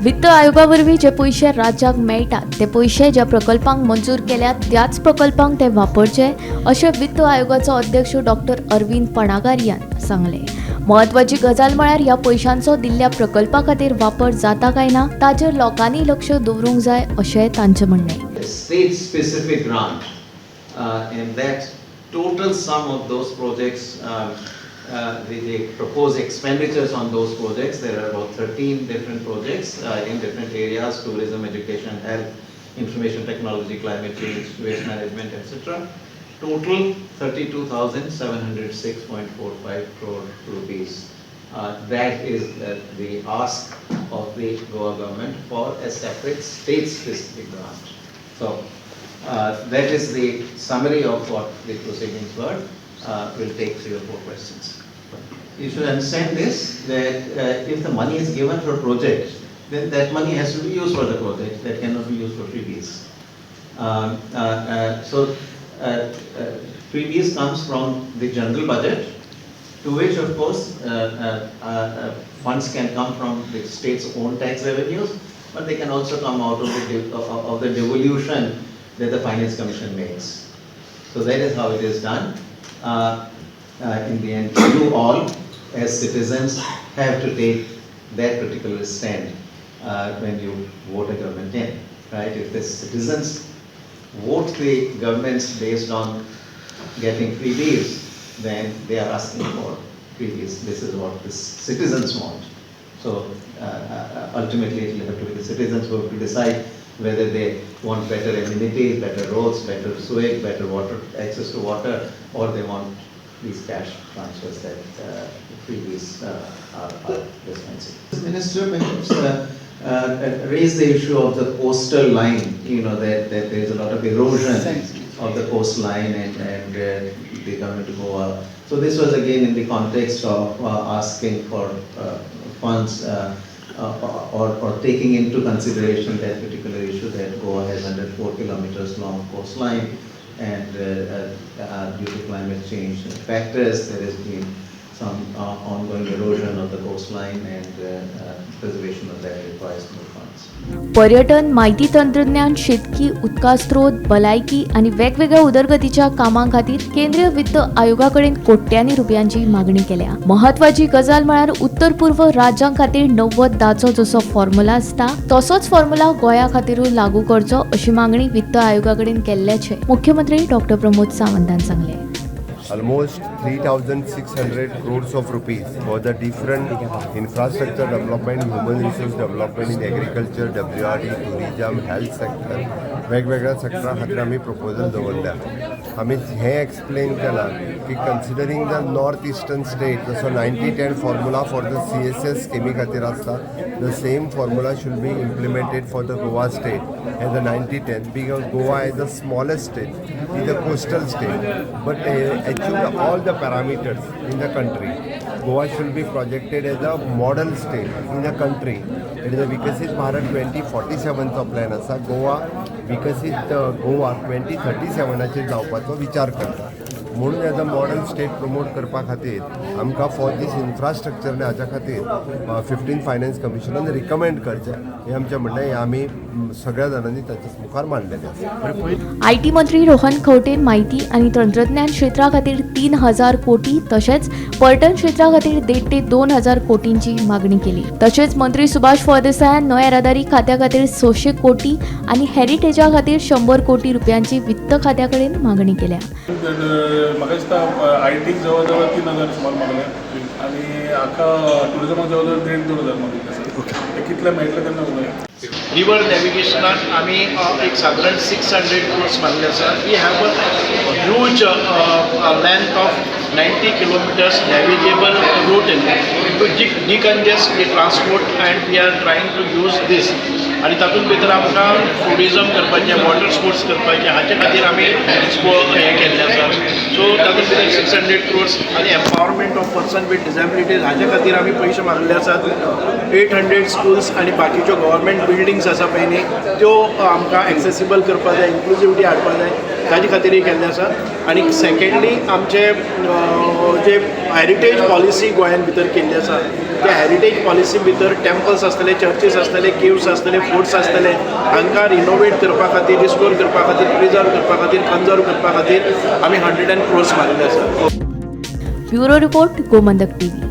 वित्त आयोगावरवीं जे पैसे राज्याक मेळटात ते पैसे ज्या प्रकल्पांक मंजूर केल्यात त्याच प्रकल्पांक ते वापरचे अशें वित्त आयोगाचो अध्यक्ष डॉक्टर अरविंद पणागारियान सांगले. महत्वाची गजाल म्हळ्यार ह्या पैशांचो दिल्ल्या प्रकल्पा खातीर वापर जाता काय ना ताचेर लोकांनी लक्ष दवरूंक जाय अशें तांचें म्हणणें. State specific grant and that total sum of those projects, the proposed expenditures on those projects, there are about 13 different projects in different areas: tourism, education, health, information technology, climate change, waste management, etc. Total 32,706.45 crore rupees. That is the ask of the Goa government for a separate state specific grant. So that is the summary of what the proceedings were. We'll take 3 or 4 questions. You should understand this, that if the money is given for a project, then that money has to be used for the project. That cannot be used for freebies. Freebies comes from the general budget, to which of course funds can come from the state's own tax revenues, but they can also come out of the devolution that the Finance Commission makes. So that is how it is done. In the end, you all as citizens have to take that particular stand when you vote a government in, right? If the citizens vote the governments based on getting freebies, then they are asking for freebies. This is what the citizens want. So ultimately it will have to be the citizens who have to decide whether they want better amenities, better roads, better sewage, better water, access to water, or they want these cash transfers that freebies are dispensing. The minister raised the issue of the coastal line, that there is a lot of erosion of the coastline and the government of Goa. So this was again in the context of asking for funds or taking into consideration that particular issue that Goa has 104 kilometers long coastline, and due to climate change factors, there has been some ongoing erosion of the coastline, and preservation of that requires more funds. पर्यटन, माहिती तंत्रज्ञान, शेतकी, उदका स्त्रोत, भलायकी आणि वेगवेगळ्या उदरगतीच्या कामां खातीर केंद्रीय वित्त आयोगाकडेन कोट्यांनी रुपयांची मागणी केल्या. महत्वाची गजाल म्हळ्यार उत्तर पूर्व राज्यां खातीर 90-10 जसो फॉर्म्युला आसता तसोच फॉर्म्युला गोंया खातीरूय लागू करचो अशी मागणी वित्त आयोगाकडेन केल्ल्याचे मुख्यमंत्री डॉक्टर प्रमोद सावंतान सांगले. Almost 3,600 crores of rupees for the different infrastructure development, human resource development in agriculture, WRD, tourism, health sector, वेगवेगळ्या सेक्टरा खातीर आमी प्रपोजल दवरल्या. आमी हें एक्सप्लेन केलां की considering the north eastern state, जसो 90-10 फॉर्म्युला फॉर द CSS स्किमी खातीर आसता, the same formula should be implemented for the Goa state as the 90-10, because Goa is the smallest state, is a coastal state, but achieved all the parameters in the country. Goa should be projected as a model state in the country. It is a Vikasit Bharat 2047 चा plan आसा. गोवा विकसीत गोवा 2037 जावपाचो विचार करता. म्हणून as a modern state promote करपा खातीर आमकां फॉर दीस इन्फ्रास्ट्रक्चर हाच्या खातीर 15 फायनान्स कमिशनान रिकमेंड करचें हें आमचें म्हणणें. हें आमी सगळ्या जाणांनी ताच्या मुखार मांडलेलें आसा. आयटी मंत्री रोहन खंवटेन माहिती आणि तंत्रज्ञान क्षेत्रा खातीर 3,000 कोटी तशेंच पर्यटन क्षेत्रा खातीर 1.5 ते 2,000 कोटींची मागणी केली. तशेंच मंत्री सुभाष फळदेसायान नव्या येरादारी खात्या खातीर 600 कोटी आणि हेरिटेजा खातीर 100 कोटी रुपयांची वित्त खात्या कडेन मागणी केल्या. म्हाका दिसता आयटीक जवळ जवळ 3,000 सुमार मागले आनी आख्खा टुरिजमाक जवळ जवळ 1,500-2,000 मागले आसा. ते कितले मेळटले तेन्ना उलय. रिवर नॅविगेशनाक आमी एक सादारण 600 crores मागले आसा. We have a huge length of 90 kilometers navigable route to decongest the transport, and we are trying to use this. आणि तातूंत भितर आमकां टुरिजम करपाचें, वॉटर स्पोर्ट्स करपाचें, हाचे खातीर आमी हें केल्लें आसा. सो तातूंत भितर 600 crores आनी empowerment of person with disabilities हाचे खातीर आमी पयशे मागले आसात. 800 स्कूल्स आनी बाकीच्यो गव्हर्मेंट बिल्डिंग्स आसा पळय न्ही, त्यो आमकां एक्सेसिबल करपा जाय, इन्क्लुजिविटी हाडपा जाय, ताजे खातीरय केल्लें आसा. आनी सेकेंडली आमचे जे हेरिटेज पॉलिसी गोंयांत भितर केल्ली आसा त्या हेरिटेज पॉलिसी भितर टेम्पल्स आसतले, चर्चीस आसतले, केव्स आसतले, फोर्ट्स आसतले, हांकां रिनोवेट करपा खातीर, रिस्टोर करपा खातीर, प्रिजर्व करपा खातीर, कन्जर्व करपा खातीर आमी 100 crores मारिल्ले आसा. Bureau report Gomantak TV.